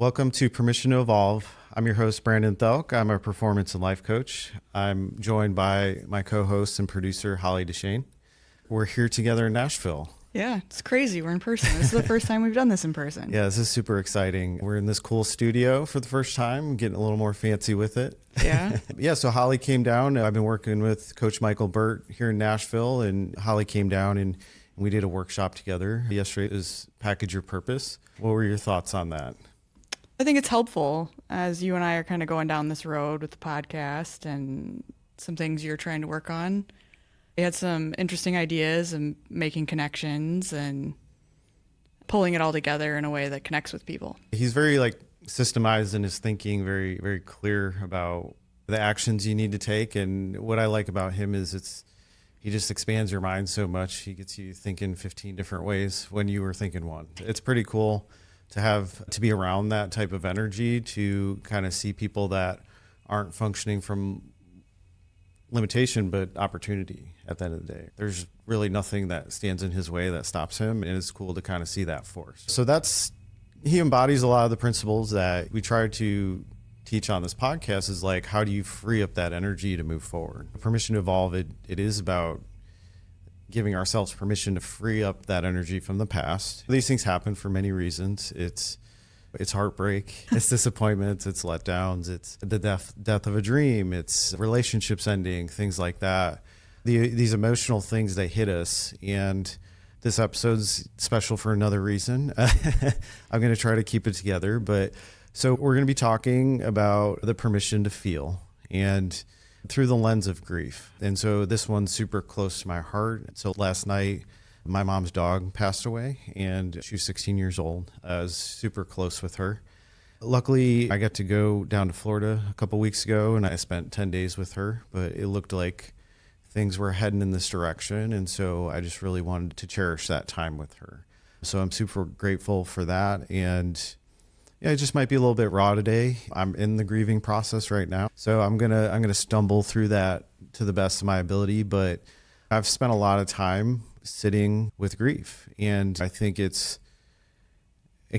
Welcome to Permission to Evolve. I'm your host, Brandon Thielk. I'm a performance and life coach. I'm joined by my co-host and producer, Holly Deschenes. We're here together in Nashville. Yeah, it's crazy. We're in person. This is the first time we've done this in person. Yeah, this is super exciting. We're in this cool studio for the first time, getting a little more fancy with it. Yeah. Yeah, so Holly came down. I've been working with Coach Michael Burt here in Nashville, and Holly came down and we did a workshop together. Yesterday is Package Your Purpose. What were your thoughts on that? I think it's helpful as you and I are kind of going down this road with the podcast and some things you're trying to work on. We had some interesting ideas and making connections and pulling it all together in a way that connects with people. He's very systemized in his thinking, very, very clear about the actions you need to take. And what I like about him is he just expands your mind so much. He gets you thinking 15 different ways when you were thinking one. It's pretty cool to be around that type of energy, to kind of see people that aren't functioning from limitation, but opportunity at the end of the day. There's really nothing that stands in his way that stops him. And it's cool to kind of see that force. So he embodies a lot of the principles that we try to teach on this podcast, is like, how do you free up that energy to move forward? Permission to Evolve, it is about giving ourselves permission to free up that energy from the past. These things happen for many reasons. It's heartbreak, it's disappointments, it's letdowns, it's the death of a dream, it's relationships ending, things like that. These emotional things, they hit us. And this episode's special for another reason. I'm going to try to keep it together. But so we're going to be talking about the permission to feel, and through the lens of grief. And so this one's super close to my heart. So last night, my mom's dog passed away, and she was 16 years old. I was super close with her. Luckily, I got to go down to Florida a couple weeks ago, and I spent 10 days with her, but it looked like things were heading in this direction. And so I just really wanted to cherish that time with her. So I'm super grateful for that. And yeah, it just might be a little bit raw today. I'm in the grieving process right now. So I'm gonna stumble through that to the best of my ability, but I've spent a lot of time sitting with grief. And I think it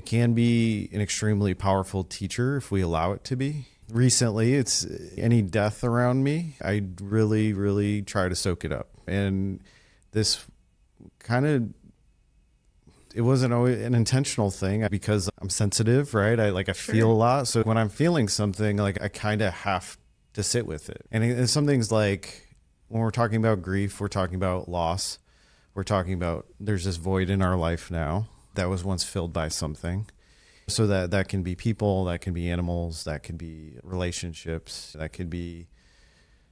can be an extremely powerful teacher if we allow it to be. Recently, it's any death around me, I really, really try to soak it up. And this it wasn't always an intentional thing, because I'm sensitive, right? I feel a lot. So when I'm feeling something, I kind of have to sit with it. And some things, like when we're talking about grief, we're talking about loss. We're talking about there's this void in our life now that was once filled by something. So that can be people, that can be animals, that can be relationships, that could be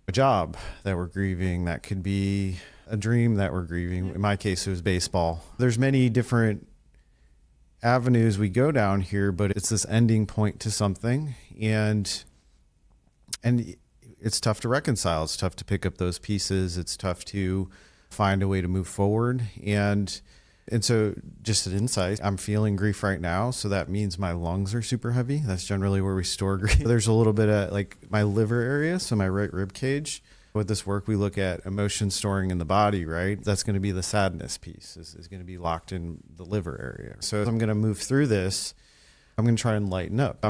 a job that we're grieving, that could be a dream that we're grieving. In my case, it was baseball. There's many different avenues we go down here, but it's this ending point to something. And it's tough to reconcile. It's tough to pick up those pieces. It's tough to find a way to move forward. And so just an insight, I'm feeling grief right now. So that means my lungs are super heavy. That's generally where we store grief. There's a little bit of my liver area, so my right rib cage. With this work, we look at emotion storing in the body, right? That's going to be the sadness piece, is going to be locked in the liver area. So as I'm going to move through this, I'm going to try and lighten up.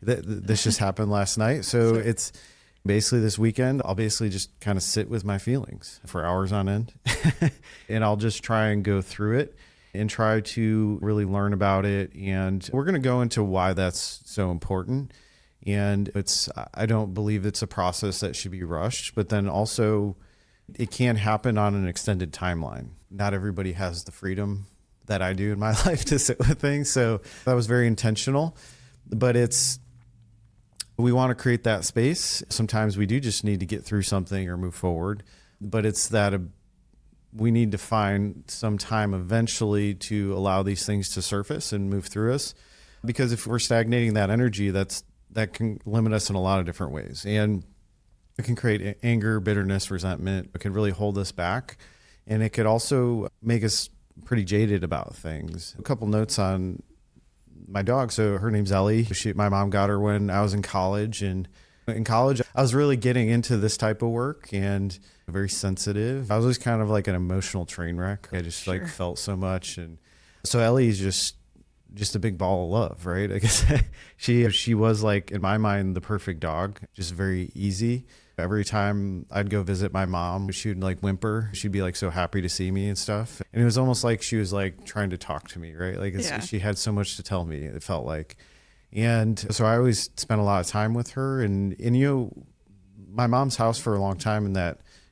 This just happened last night. So it's basically this weekend, I'll basically just kind of sit with my feelings for hours on end. And I'll just try and go through it and try to really learn about it. And we're going to go into why that's so important. And I don't believe it's a process that should be rushed, but then also it can happen on an extended timeline. Not everybody has the freedom that I do in my life to sit with things. So that was very intentional, but we want to create that space. Sometimes we do just need to get through something or move forward, but it's that we need to find some time eventually to allow these things to surface and move through us. Because if we're stagnating that energy, that can limit us in a lot of different ways. And it can create anger, bitterness, resentment. It can really hold us back. And it could also make us pretty jaded about things. A couple notes on my dog. So her name's Ellie. My mom got her when I was in college. And in college, I was really getting into this type of work and very sensitive. I was always kind of like an emotional train wreck. I just felt so much. And so Ellie is just just a big ball of love, right? I guess she was like, in my mind, the perfect dog, just very easy. Every time I'd go visit my mom, she would like whimper. She'd be like so happy to see me and stuff. And it was almost like she was like trying to talk to me, right? Like she had so much to tell me, it felt like. And so I always spent a lot of time with her. And my mom's house for a long time in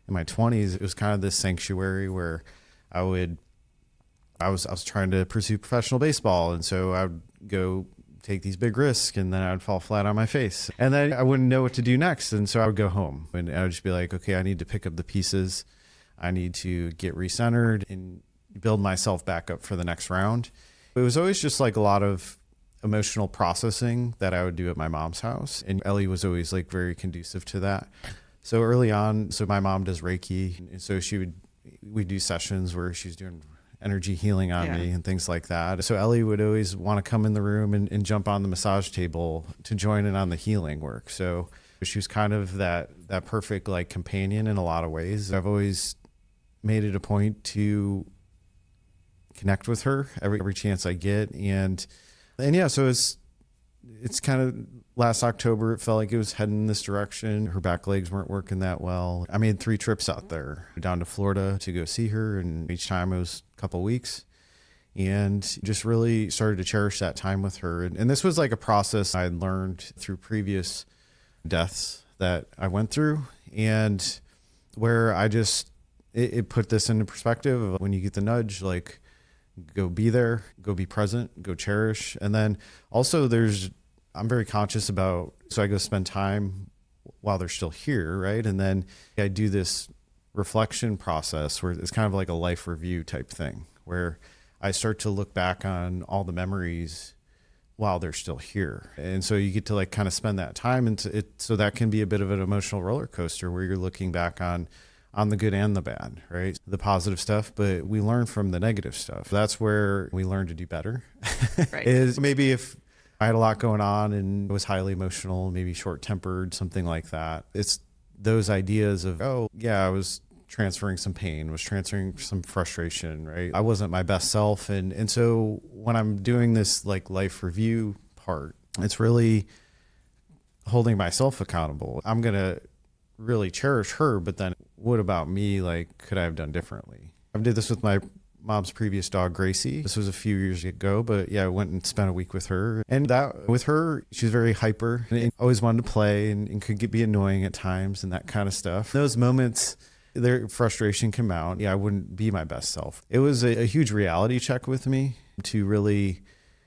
my 20s, it was kind of this sanctuary where I was trying to pursue professional baseball. And so I would go take these big risks, and then I would fall flat on my face, and then I wouldn't know what to do next. And so I would go home and I would just be like, okay, I need to pick up the pieces. I need to get recentered and build myself back up for the next round. It was always just like a lot of emotional processing that I would do at my mom's house. And Ellie was always like very conducive to that. So early on, so my mom does Reiki. And so we'd do sessions where she's doing energy healing on me and things like that. So Ellie would always want to come in the room and jump on the massage table to join in on the healing work. So she was kind of that perfect like companion in a lot of ways. I've always made it a point to connect with her every chance I get. And yeah, so it's kind of last October, it felt like it was heading in this direction. Her back legs weren't working that well. I made 3 trips out there down to Florida to go see her. And each time it was a couple of weeks, and just really started to cherish that time with her. And this was like a process I had learned through previous deaths that I went through, and where it put this into perspective of when you get the nudge, like go be there, go be present, go cherish. And then also I'm very conscious about, so I go spend time while they're still here, right? And then I do this reflection process where it's kind of like a life review type thing, where I start to look back on all the memories while they're still here. And so you get to like kind of spend that time, and so that can be a bit of an emotional roller coaster where you're looking back on the good and the bad, right? The positive stuff, but we learn from the negative stuff. That's where we learn to do better. Right. Is maybe if I had a lot going on and was highly emotional, maybe short-tempered, something like that. It's those ideas of, oh, yeah, I was transferring some pain, was transferring some frustration, right? I wasn't my best self. And so when I'm doing this like life review part, it's really holding myself accountable. I'm going to really cherish her, but then what about me? Like, could I have done differently? I did this with my mom's previous dog, Gracie. This was a few years ago, but yeah, I went and spent a week with her. And with her, she was very hyper and always wanted to play and could be annoying at times and that kind of stuff. Those moments, their frustration can mount. Yeah, I wouldn't be my best self. It was a huge reality check with me to really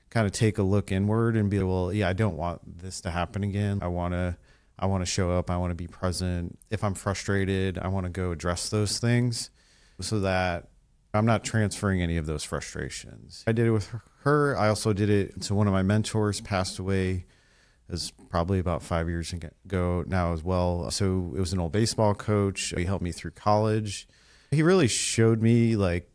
kind of take a look inward and be, well, yeah, I don't want this to happen again. I want to show up. I want to be present. If I'm frustrated, I want to go address those things so that I'm not transferring any of those frustrations. I did it with her. I also did it. So one of my mentors passed away. It was probably about 5 years ago now as well. So it was an old baseball coach. He helped me through college. He really showed me like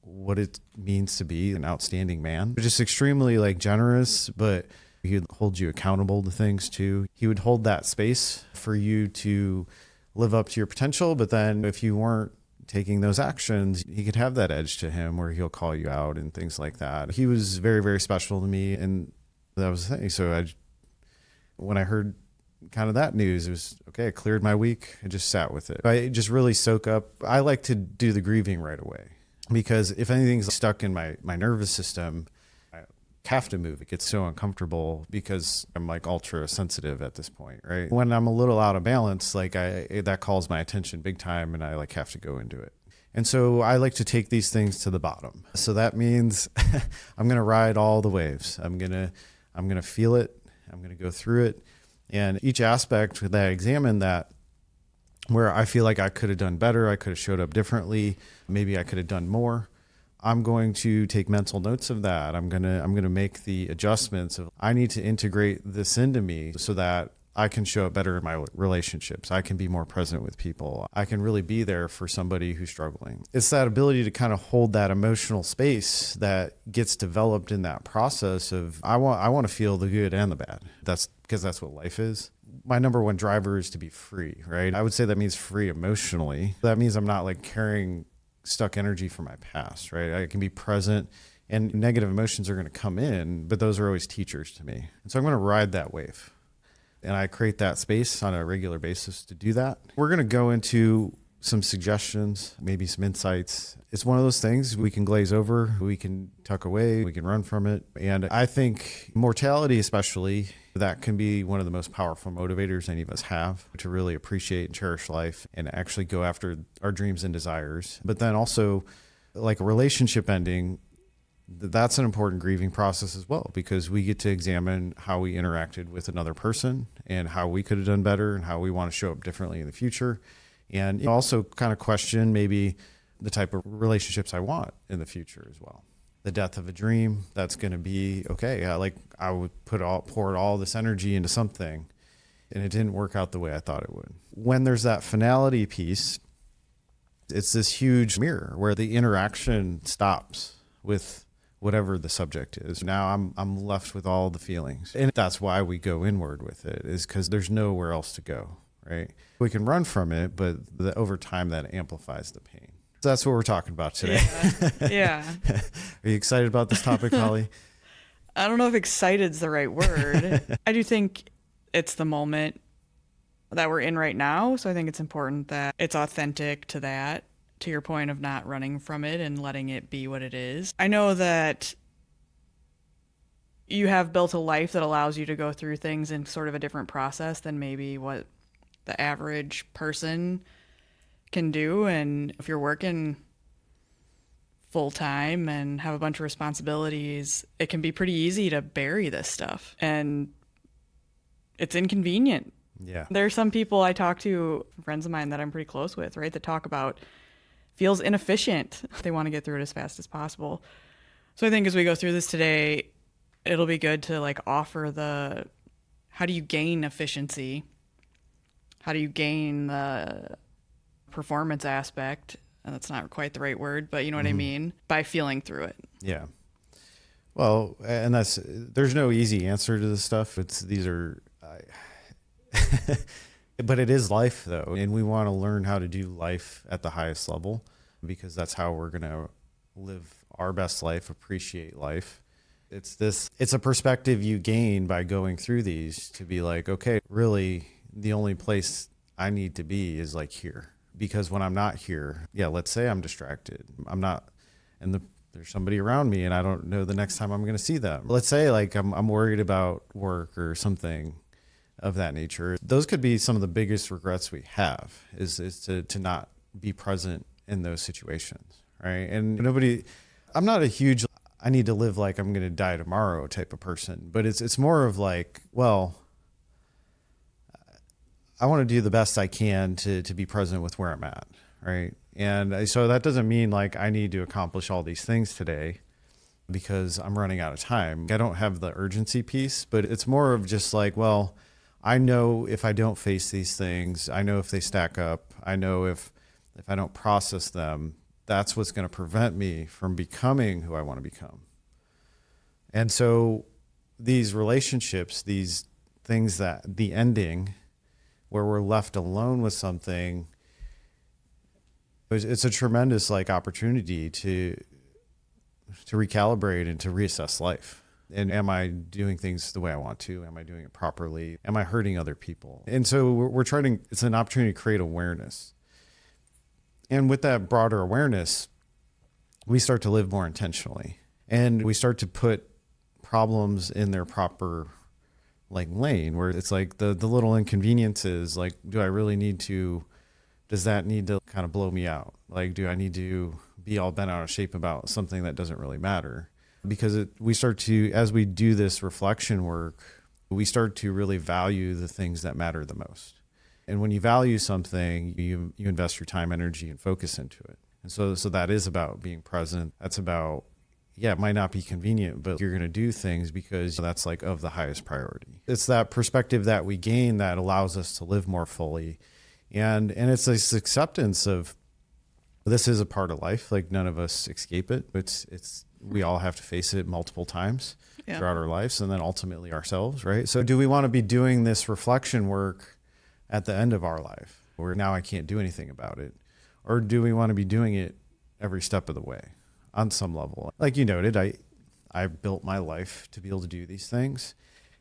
what it means to be an outstanding man. Just extremely like generous, but he would hold you accountable to things too. He would hold that space for you to live up to your potential. But then if you weren't taking those actions, he could have that edge to him where he'll call you out and things like that. He was very, very special to me. And that was the thing. So when I heard kind of that news, it was, okay, I cleared my week. I just sat with it. I just really soak up. I like to do the grieving right away, because if anything's stuck in my nervous system, I have to move. It gets so uncomfortable because I'm like ultra sensitive at this point, right? When I'm a little out of balance, like that calls my attention big time, and I like have to go into it. And so I like to take these things to the bottom. So that means I'm going to ride all the waves. I'm going to feel it. I'm going to go through it. And each aspect that I examine, that where I feel like I could have done better, I could have showed up differently, maybe I could have done more, I'm going to take mental notes of that. I'm going to make the adjustments of, I need to integrate this into me so that I can show up better in my relationships. I can be more present with people. I can really be there for somebody who's struggling. It's that ability to kind of hold that emotional space that gets developed in that process of, I want to feel the good and the bad. That's because that's what life is. My number one driver is to be free, right? I would say that means free emotionally. That means I'm not like carrying stuck energy from my past, right? I can be present And negative emotions are going to come in, but those are always teachers to me. And so I'm going to ride that wave. And I create that space on a regular basis to do that. We're going to go into some suggestions, maybe some insights. It's one of those things we can glaze over, we can tuck away, we can run from it. And I think mortality especially, that can be one of the most powerful motivators any of us have to really appreciate and cherish life and actually go after our dreams and desires. But then also like a relationship ending, that's an important grieving process as well, because we get to examine how we interacted with another person and how we could have done better and how we want to show up differently in the future. And also kind of question maybe the type of relationships I want in the future as well. The death of a dream, that's going to be, okay, I would pour all this energy into something and it didn't work out the way I thought it would. When there's that finality piece, it's this huge mirror where the interaction stops with whatever the subject is. Now I'm left with all the feelings. And that's why we go inward with it, is because there's nowhere else to go, right? We can run from it, but over time that amplifies the pain. So that's what we're talking about today. Yeah. Are you excited about this topic, Holly? I don't know if excited's the right word. I do think it's the moment that we're in right now. So I think it's important that it's authentic to that, to your point of not running from it and letting it be what it is. I know that you have built a life that allows you to go through things in sort of a different process than maybe what the average person can do. And if you're working full time and have a bunch of responsibilities, it can be pretty easy to bury this stuff. And it's inconvenient. Yeah. There are some people I talk to, friends of mine that I'm pretty close with, right, that talk about feels inefficient. They want to get through it as fast as possible. So I think as we go through this today, it'll be good to like offer how do you gain efficiency? How do you gain the performance aspect? And that's not quite the right word, but you know what I mean? By feeling through it. Yeah. Well, and there's no easy answer to this stuff. But it is life though. And we want to learn how to do life at the highest level, because that's how we're going to live our best life, appreciate life. It's a perspective you gain by going through these to be like, okay, really the only place I need to be is like here. Because when I'm not here, let's say I'm distracted. I'm not, and there's somebody around me and I don't know the next time I'm going to see them. Let's say like I'm worried about work or something of that nature. Those could be some of the biggest regrets we have is to not be present in those situations, right? And I'm not a huge, I need to live like I'm going to die tomorrow type of person, but it's more of like, well, I want to do the best I can to be present with where I'm at, right? And so that doesn't mean like I need to accomplish all these things today because I'm running out of time. I don't have the urgency piece, but it's more of just like, well, I know if I don't face these things, I know if they stack up, I know if I don't process them, that's what's going to prevent me from becoming who I want to become. And so these relationships, these things that the ending where we're left alone with something, it's a tremendous like opportunity to recalibrate and to reassess life. And am I doing things the way I want to? Am I doing it properly? Am I hurting other people? And so we're trying it's an opportunity to create awareness. And with that broader awareness, we start to live more intentionally. And we start to put problems in their proper like lane, where it's like the little inconveniences, like, does that need to kind of blow me out? Like, do I need to be all bent out of shape about something that doesn't really matter? Because we start to, as we do this reflection work, we start to really value the things that matter the most. And when you value something, you invest your time, energy, and focus into it. And so that is about being present. That's about, it might not be convenient, but you're going to do things because that's like of the highest priority. It's that perspective that we gain that allows us to live more fully. And it's this acceptance of this is a part of life. Like none of us escape it. We all have to face it multiple times throughout our lives, and then ultimately ourselves, right? So do we want to be doing this reflection work at the end of our life where now I can't do anything about it? Or do we want to be doing it every step of the way? on some level. Like you noted, I built my life to be able to do these things,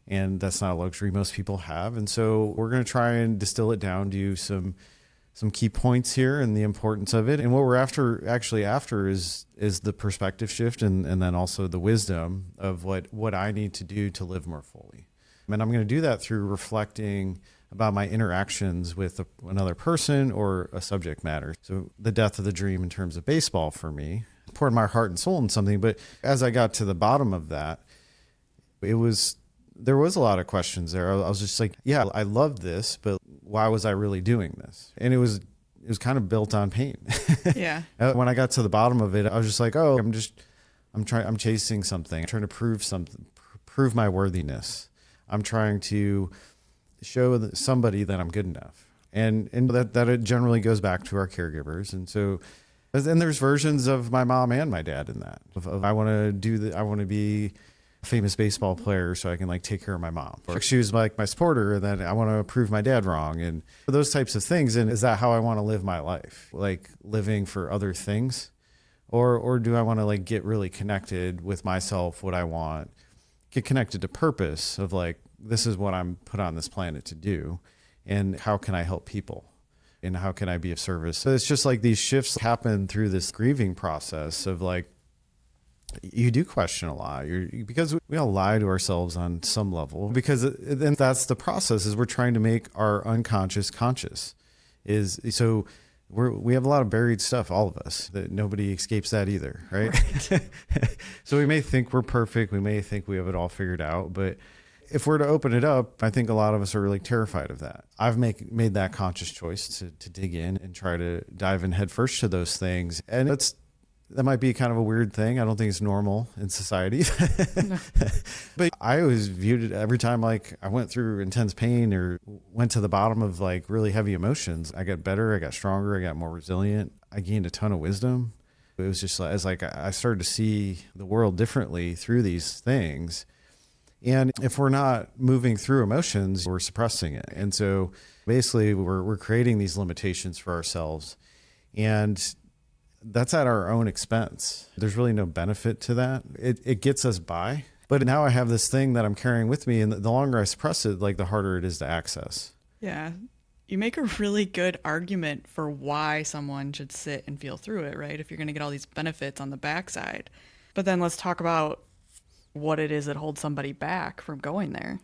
and that's not a luxury most people have. And so we're going to try and distill it down to some key points here and the importance of it. And what we're after is the perspective shift and then also the wisdom of what I need to do to live more fully. And I'm going to do that through reflecting about my interactions with another person or a subject matter. So the death of the dream in terms of baseball for me, poured my heart and soul in something. But as I got to the bottom of that, there was a lot of questions there. I was just like, yeah, I love this, but why was I really doing this? And it was kind of built on pain. Yeah. When I got to the bottom of it, I was just like, oh, I'm chasing something. I'm trying to prove my worthiness. I'm trying to show somebody that I'm good enough. And that it generally goes back to our caregivers. And so, and there's versions of my mom and my dad in that. I want to be a famous baseball player so I can like take care of my mom. Or she was like my supporter, and then I want to prove my dad wrong, and those types of things. And is that how I want to live my life? Like living for other things? Or do I want to like get really connected with myself, what I want, get connected to purpose of like, this is what I'm put on this planet to do, and how can I help people? And how can I be of service? So it's just like these shifts happen through this grieving process of like, you do question a lot because we all lie to ourselves on some level, because then that's the process, is we're trying to make our unconscious conscious. So we have a lot of buried stuff, all of us, that nobody escapes that either. Right. So we may think we're perfect. We may think we have it all figured out, but if we're to open it up, I think a lot of us are really terrified of that. I've made that conscious choice to dig in and try to dive in head first to those things. And that might be kind of a weird thing. I don't think it's normal in society. No. But I always viewed it every time like I went through intense pain or went to the bottom of like really heavy emotions. I got better, I got stronger, I got more resilient. I gained a ton of wisdom. It was just like I started to see the world differently through these things. And if we're not moving through emotions, we're suppressing it. And so basically we're creating these limitations for ourselves. And that's at our own expense. There's really no benefit to that. It gets us by. But now I have this thing that I'm carrying with me, and the longer I suppress it, like the harder it is to access. Yeah. You make a really good argument for why someone should sit and feel through it, right? If you're going to get all these benefits on the backside. But then let's talk about what it is that holds somebody back from going there.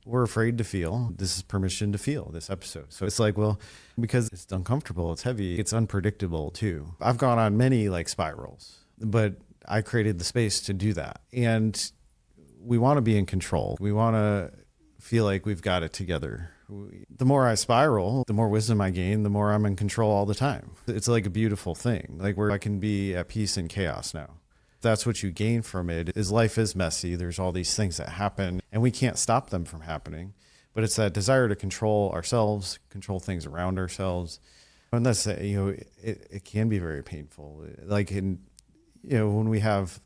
We're afraid to feel. This is permission to feel, this episode. So it's like, well, because it's uncomfortable, it's heavy, it's unpredictable too. I've gone on many like spirals, but I created the space to do that. And we want to be in control. We want to feel like we've got it together. The more I spiral, the more wisdom I gain, the more I'm in control all the time. It's like a beautiful thing, like where I can be at peace in chaos now. That's what you gain from it. Is life is messy. There's all these things that happen and we can't stop them from happening, but it's that desire to control ourselves, control things around ourselves. And that's, it can be very painful. Like when we have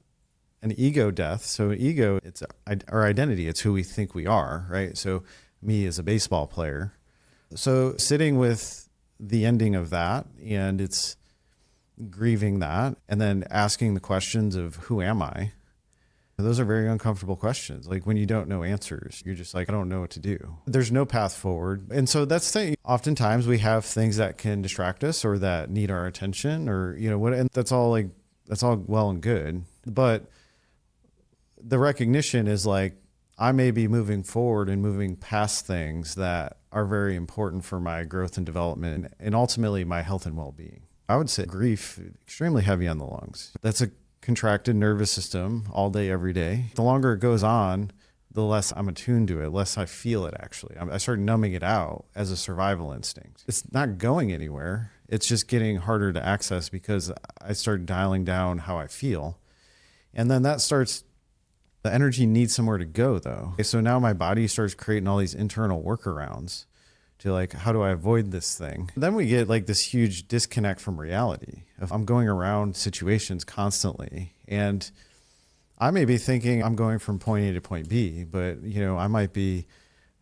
an ego death. So ego, it's our identity. It's who we think we are, right? So me as a baseball player. So sitting with the ending of that, and it's grieving that, and then asking the questions of who am I? Those are very uncomfortable questions. Like when you don't know answers, you're just like, I don't know what to do. There's no path forward. And so that's the thing. Oftentimes we have things that can distract us or that need our attention or, and that's all well and good. But the recognition is like, I may be moving forward and moving past things that are very important for my growth and development and ultimately my health and well-being. I would say grief, extremely heavy on the lungs. That's a contracted nervous system all day, every day. The longer it goes on, the less I'm attuned to it, less I feel it actually. I start numbing it out as a survival instinct. It's not going anywhere. It's just getting harder to access because I start dialing down how I feel. And then the energy needs somewhere to go though. So now my body starts creating all these internal workarounds to like, how do I avoid this thing? Then we get like this huge disconnect from reality. If I'm going around situations constantly and I may be thinking I'm going from point A to point B, but I might be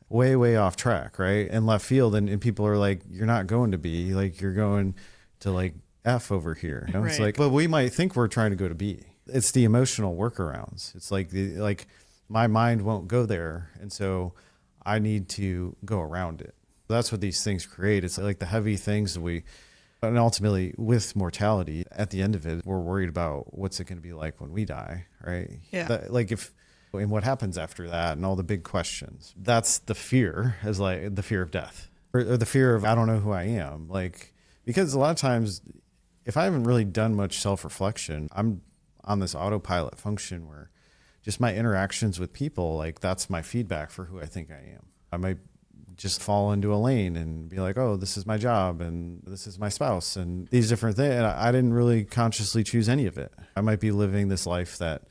way, way off track, right? In left field. And people are like, you're not going to B, like you're going to like F over here. You know? It's Right. like, but we might think we're trying to go to B. It's the emotional workarounds. It's like my mind won't go there. And so I need to go around it. That's what these things create. It's like the heavy things that and ultimately with mortality at the end of it, we're worried about what's it going to be like when we die. Right. Yeah. And what happens after that and all the big questions. That's the fear, is like the fear of death or the fear of, I don't know who I am. Like, because a lot of times if I haven't really done much self-reflection, I'm on this autopilot function where just my interactions with people, like that's my feedback for who I think I am. I might just fall into a lane and be like, oh, this is my job and this is my spouse and these different things. And I didn't really consciously choose any of it. I might be living this life that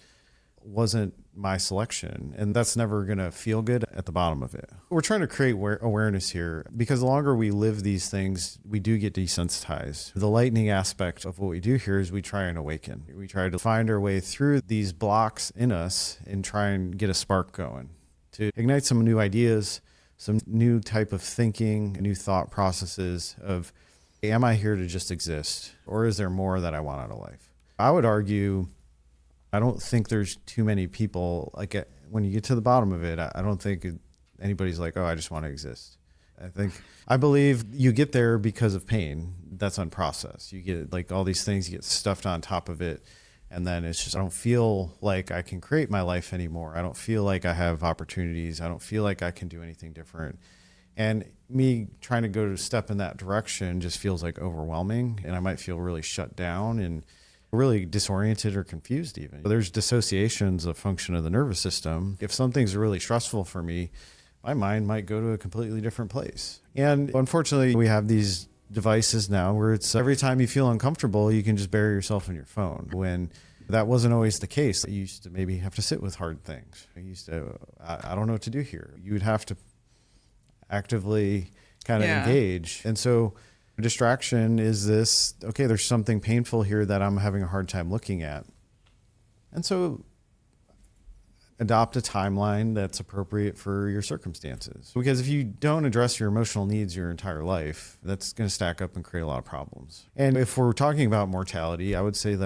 wasn't my selection, and that's never going to feel good at the bottom of it. We're trying to create awareness here because the longer we live these things, we do get desensitized. The lightning aspect of what we do here is we try and awaken. We try to find our way through these blocks in us and try and get a spark going to ignite some new ideas, some new type of thinking, new thought processes of, am I here to just exist, or is there more that I want out of life? I would argue, I don't think there's too many people, like when you get to the bottom of it, I don't think anybody's like, oh, I just want to exist. I believe you get there because of pain. That's unprocessed. You get like all these things, you get stuffed on top of it. And then it's just, I don't feel like I can create my life anymore. I don't feel like I have opportunities. I don't feel like I can do anything different. And me trying to go to step in that direction just feels like overwhelming. And I might feel really shut down and really disoriented or confused even. There's dissociations of function of the nervous system. If something's really stressful for me, my mind might go to a completely different place. And unfortunately, we have these devices now where it's every time you feel uncomfortable, you can just bury yourself in your phone, when that wasn't always the case. You used to maybe have to sit with hard things. I don't know what to do here. You would have to actively kind of engage. And so distraction is this, okay, there's something painful here that I'm having a hard time looking at. And so adopt a timeline that's appropriate for your circumstances. Because if you don't address your emotional needs your entire life, that's going to stack up and create a lot of problems. And if we're talking about mortality, I would say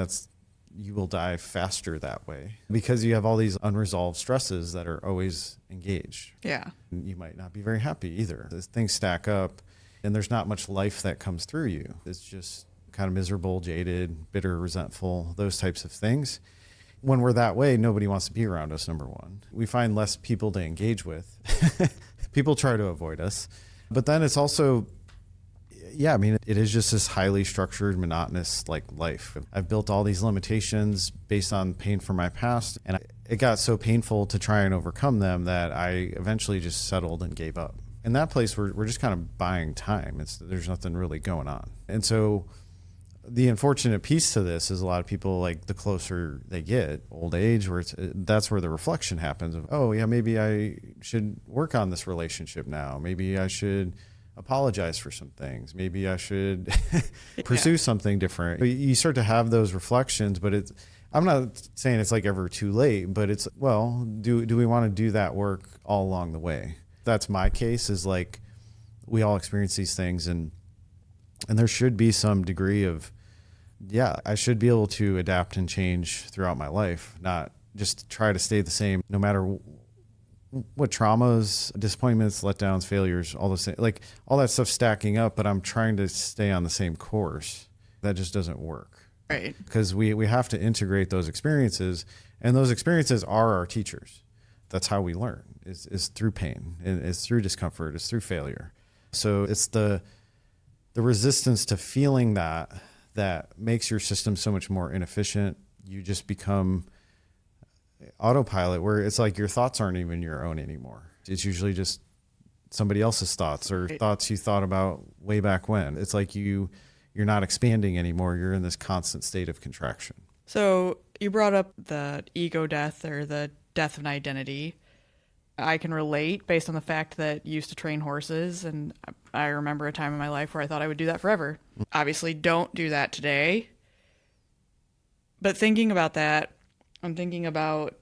you will die faster that way because you have all these unresolved stresses that are always engaged. Yeah. And you might not be very happy either. As things stack up, and there's not much life that comes through you. It's just kind of miserable, jaded, bitter, resentful, those types of things. When we're that way, nobody wants to be around us, number one. We find less people to engage with. People try to avoid us. But then it's also, it is just this highly structured, monotonous life. I've built all these limitations based on pain from my past, and it got so painful to try and overcome them that I eventually just settled and gave up. In that place, we're just kind of buying time. There's nothing really going on. And so the unfortunate piece to this is a lot of people, like the closer they get, old age, that's where the reflection happens of, oh yeah, maybe I should work on this relationship now. Maybe I should apologize for some things. Maybe I should pursue something different. You start to have those reflections, but I'm not saying it's like ever too late, but it's, well, do we want to do that work all along the way? That's my case, is like we all experience these things, and there should be some degree of, I should be able to adapt and change throughout my life, not just try to stay the same no matter what traumas, disappointments, letdowns, failures, all those things, like all that stuff stacking up, but I'm trying to stay on the same course. That just doesn't work. Right. Because we have to integrate those experiences, and those experiences are our teachers. That's how we learn, is through pain, and it's through discomfort, it's through failure. So it's the resistance to feeling that makes your system so much more inefficient. You just become autopilot, where it's like your thoughts aren't even your own anymore. It's usually just somebody else's thoughts, or thoughts you thought about way back when. It's like you're not expanding anymore. You're in this constant state of contraction. So you brought up the ego death, or the death of an identity. I can relate based on the fact that you used to train horses, and I remember a time in my life where I thought I would do that forever. Obviously don't do that today. But thinking about that, I'm thinking about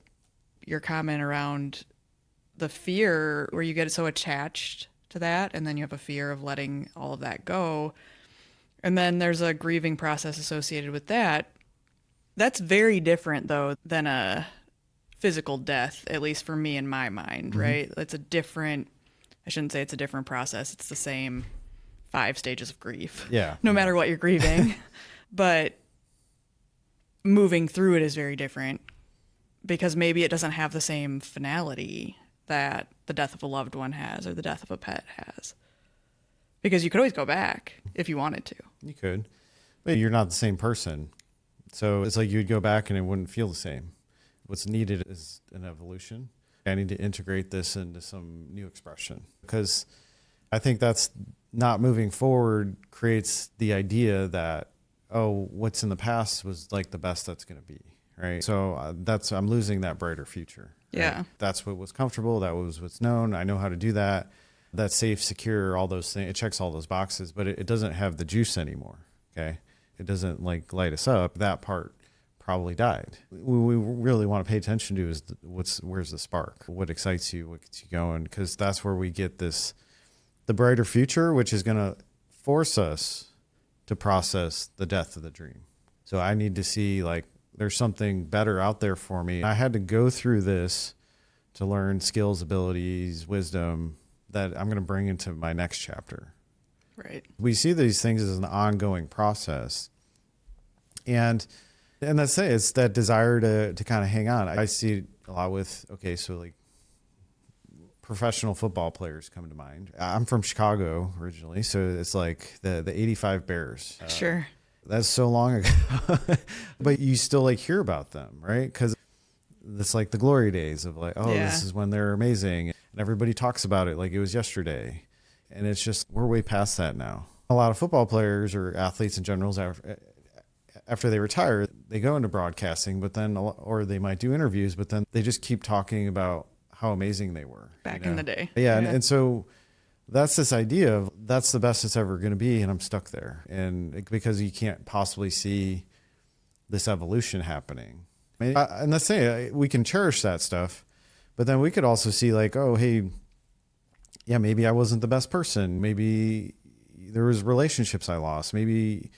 your comment around the fear where you get so attached to that, and then you have a fear of letting all of that go. And then there's a grieving process associated with that. That's very different, though, than a physical death, at least for me in my mind, right? It's a different, I shouldn't say it's a different process. It's the same 5 stages of grief. Yeah. No matter what you're grieving. But moving through it is very different because maybe it doesn't have the same finality that the death of a loved one has or the death of a pet has. Because you could always go back if you wanted to. You could, but you're not the same person. So it's like you'd go back and it wouldn't feel the same. What's needed is an evolution. I need to integrate this into some new expression because I think that's not moving forward creates the idea that, oh, what's in the past was like the best that's going to be. Right. So I'm losing that brighter future. Right? Yeah. That's what was comfortable. That was what's known. I know how to do that. That's safe, secure, all those things. It checks all those boxes, but it doesn't have the juice anymore. Okay. It doesn't like light us up. That part probably died. What we really want to pay attention to is where's the spark? What excites you? What gets you going? Because that's where we get the brighter future, which is going to force us to process the death of the dream. So I need to see like there's something better out there for me. I had to go through this to learn skills, abilities, wisdom that I'm going to bring into my next chapter. Right. We see these things as an ongoing process. And that's it. It's that desire to kind of hang on. I see it a lot with, so like professional football players come to mind. I'm from Chicago originally. So it's like the 85 Bears. Sure. That's so long ago, but you still like hear about them, right? Because it's like the glory days of like, this is when they're amazing. And everybody talks about it like it was yesterday. And it's just, we're way past that now. A lot of football players or athletes in general, after they retire, they go into broadcasting, but then, or they might do interviews, but then they just keep talking about how amazing they were. Back in the day. Yeah. And so that's this idea of that's the best it's ever going to be. And I'm stuck there. And because you can't possibly see this evolution happening. And let's say we can cherish that stuff, but then we could also see like, oh, hey, yeah, maybe I wasn't the best person. Maybe there was relationships I lost. Maybe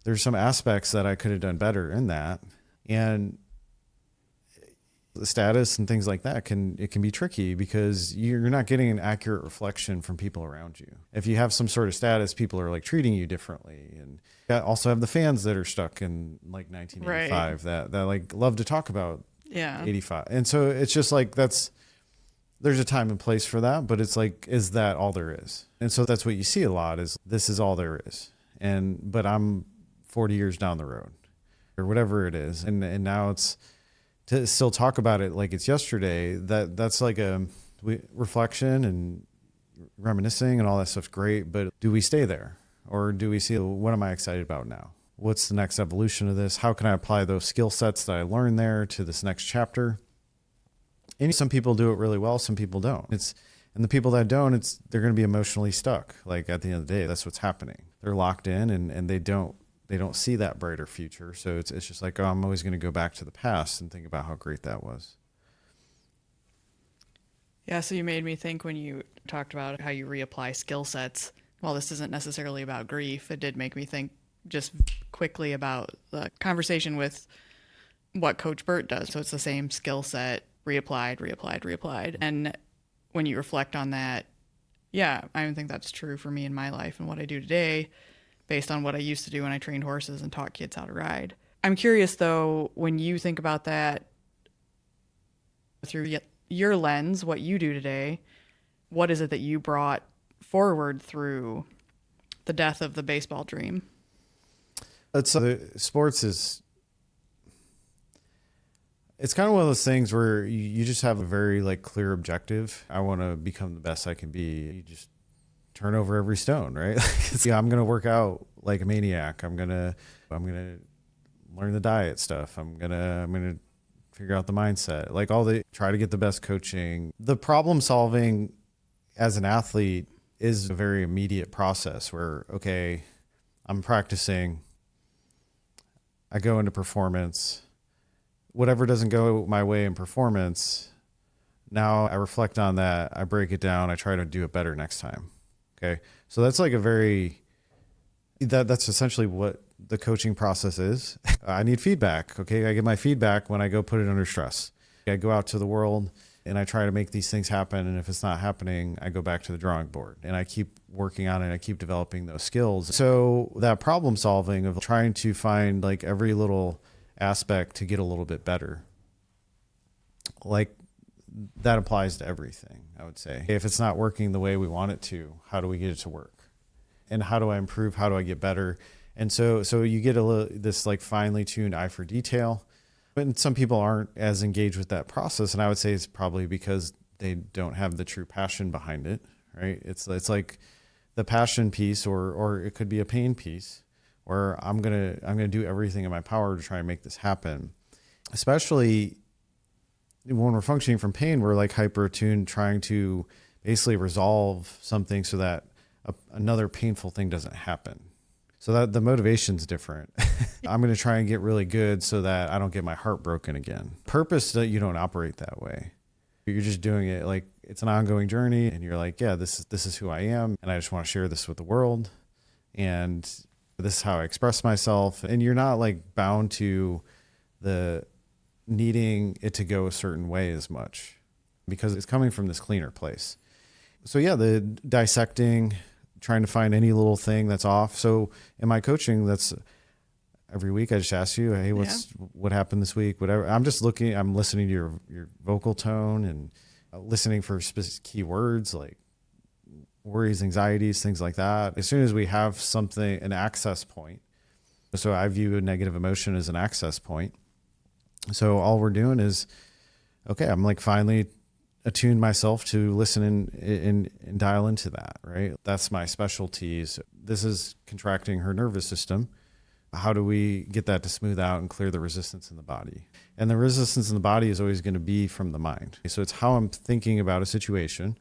there's some aspects that I could have done better in that. And the status and things like that can be tricky because you're not getting an accurate reflection from people around you. If you have some sort of status, people are like treating you differently. And you also have the fans that are stuck in like 1985 that like love to talk about 85. And so it's just like there's a time and place for that, but it's like, is that all there is? And so that's what you see a lot is this is all there is. But I'm 40 years down the road or whatever it is. And now it's to still talk about it like it's yesterday. That's like a reflection and reminiscing and all that stuff's great. But do we stay there or do we see what am I excited about now? What's the next evolution of this? How can I apply those skill sets that I learned there to this next chapter? And some people do it really well. Some people don't. And the people that don't, they're going to be emotionally stuck. Like at the end of the day, that's what's happening. They're locked in and they don't see that brighter future. So it's just like, I'm always going to go back to the past and think about how great that was. Yeah. So you made me think when you talked about how you reapply skill sets. While this isn't necessarily about grief, it did make me think just quickly about the conversation with what Coach Burt does. So it's the same skill set, reapplied. And when you reflect on that, yeah, I think that's true for me in my life and what I do today based on what I used to do when I trained horses and taught kids how to ride. I'm curious though, when you think about that through your lens, what you do today, what is it that you brought forward through the death of the baseball dream? Sports is, it's kind of one of those things where you just have a very like clear objective. I want to become the best I can be. You just turn over every stone, right? I'm going to work out like a maniac. I'm going to learn the diet stuff. I'm going to figure out the mindset, like try to get the best coaching. The problem solving as an athlete is a very immediate process where, okay, I'm practicing. I go into performance. Whatever doesn't go my way in performance, now I reflect on that. I break it down. I try to do it better next time. Okay. So that's like That's essentially what the coaching process is. I need feedback. Okay. I get my feedback when I go put it under stress. I go out to the world and I try to make these things happen. And if it's not happening, I go back to the drawing board and I keep working on it. I keep developing those skills. So that problem solving of trying to find like every little aspect to get a little bit better, like that applies to everything, I would say. If it's not working the way we want it to, how do we get it to work? And how do I improve? How do I get better? And so you get this like finely tuned eye for detail. But some people aren't as engaged with that process. And I would say it's probably because they don't have the true passion behind it, right? It's like the passion piece, or it could be a pain piece, where I'm gonna do everything in my power to try and make this happen. Especially when we're functioning from pain, we're like hyper attuned, trying to basically resolve something so that another painful thing doesn't happen. So that the motivation's different. I'm going to try and get really good so that I don't get my heart broken again. Purpose, that you don't operate that way. You're just doing it like it's an ongoing journey, and you're like, yeah, this is who I am, and I just want to share this with the world, and this is how I express myself. And you're not like bound to the needing it to go a certain way as much, because it's coming from this cleaner place. So yeah, the dissecting, trying to find any little thing that's off. So in my coaching, that's every week I just ask you, hey, what happened this week? Whatever. I'm listening to your vocal tone and listening for specific key words like worries, anxieties, things like that. As soon as we have something, an access point. So I view a negative emotion as an access point. So all we're doing is, okay, I'm like finally attune myself to listen and dial into that, right? That's my specialties. This is contracting her nervous system. How do we get that to smooth out and clear the resistance in the body? And the resistance in the body is always going to be from the mind. So it's how I'm thinking about a situation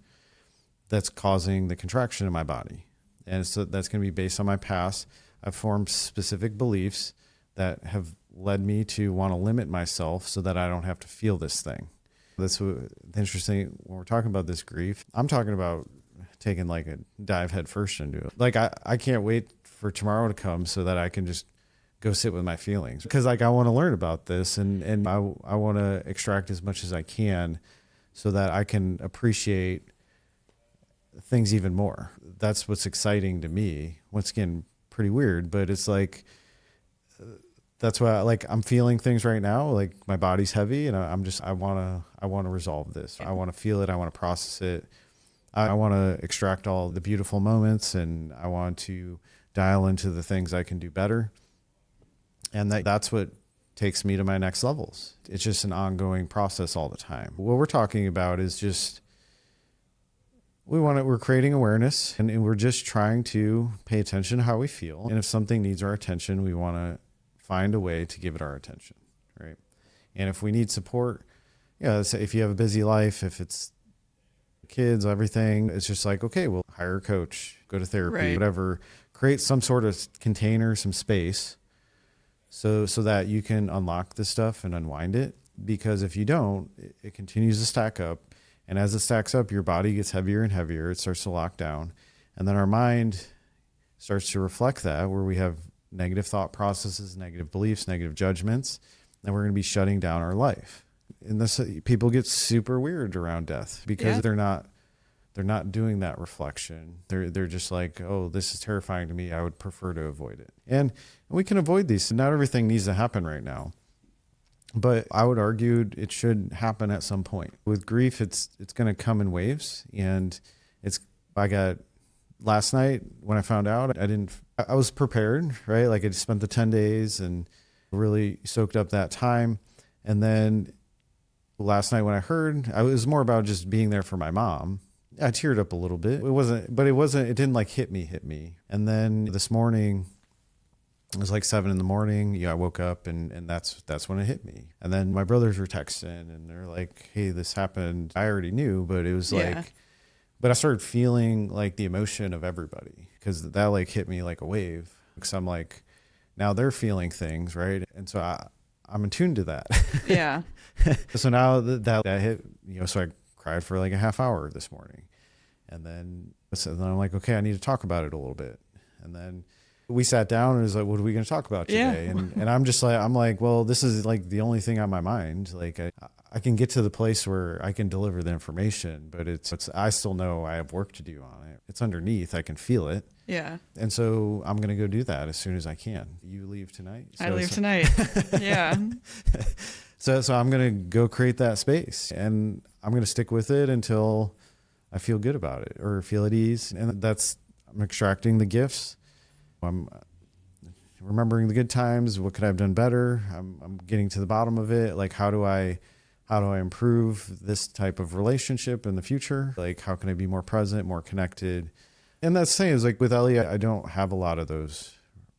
that's causing the contraction in my body. And so that's going to be based on my past. I've formed specific beliefs that have led me to want to limit myself so that I don't have to feel this thing. That's interesting when we're talking about this grief. I'm talking about taking like a dive head first into it. Like I can't wait for tomorrow to come so that I can just go sit with my feelings, because like I want to learn about this and I want to extract as much as I can so that I can appreciate things even more. That's what's exciting to me. Once again, pretty weird, but it's like that's why like I'm feeling things right now. Like my body's heavy and I want to resolve this. I want to feel it. I want to process it. I want to extract all the beautiful moments, and I want to dial into the things I can do better. And that's what takes me to my next levels. It's just an ongoing process all the time. What we're talking about is just, we're creating awareness, and we're just trying to pay attention to how we feel. And if something needs our attention, we want to find a way to give it our attention, right? And if we need support, if you have a busy life, if it's kids, everything, it's just like, okay, we'll hire a coach, go to therapy, right, whatever, create some sort of container, some space so that you can unlock this stuff and unwind it. Because if you don't, it continues to stack up. And as it stacks up, your body gets heavier and heavier. It starts to lock down. And then our mind starts to reflect that, where we have negative thought processes, negative beliefs, negative judgments, and we're going to be shutting down our life. And this, people get super weird around death because they're not doing that reflection. They're just like, oh, this is terrifying to me. I would prefer to avoid it. And we can avoid these. Not everything needs to happen right now, but I would argue it should happen at some point. With grief, it's going to come in waves, and I got last night when I found out, I was prepared, right? Like I spent the 10 days and really soaked up that time. And then last night when I heard, it was more about just being there for my mom. I teared up a little bit. It didn't like hit me. And then this morning, it was like 7 a.m. I woke up and that's when it hit me. And then my brothers were texting and they're like, hey, this happened. I already knew, but it was like, but I started feeling like the emotion of everybody, because that like hit me like a wave. Because I'm like, now they're feeling things, right? And so I'm attuned to that. Yeah. So now that hit, so I cried for like a half hour this morning. And then I'm like, okay, I need to talk about it a little bit. And then We sat down and was like, what are we going to talk about today? Yeah. And I'm like, well, this is like the only thing on my mind. Like I can get to the place where I can deliver the information, but I still know I have work to do on it. It's underneath. I can feel it. Yeah. And so I'm going to go do that as soon as I can. You leave tonight? I leave tonight. Yeah. So I'm going to go create that space, and I'm going to stick with it until I feel good about it or feel at ease. And I'm extracting the gifts. I'm remembering the good times. What could I have done better? I'm getting to the bottom of it. Like, how do I improve this type of relationship in the future? Like, how can I be more present, more connected? And that's the thing is, like with Ellie, I don't have a lot of those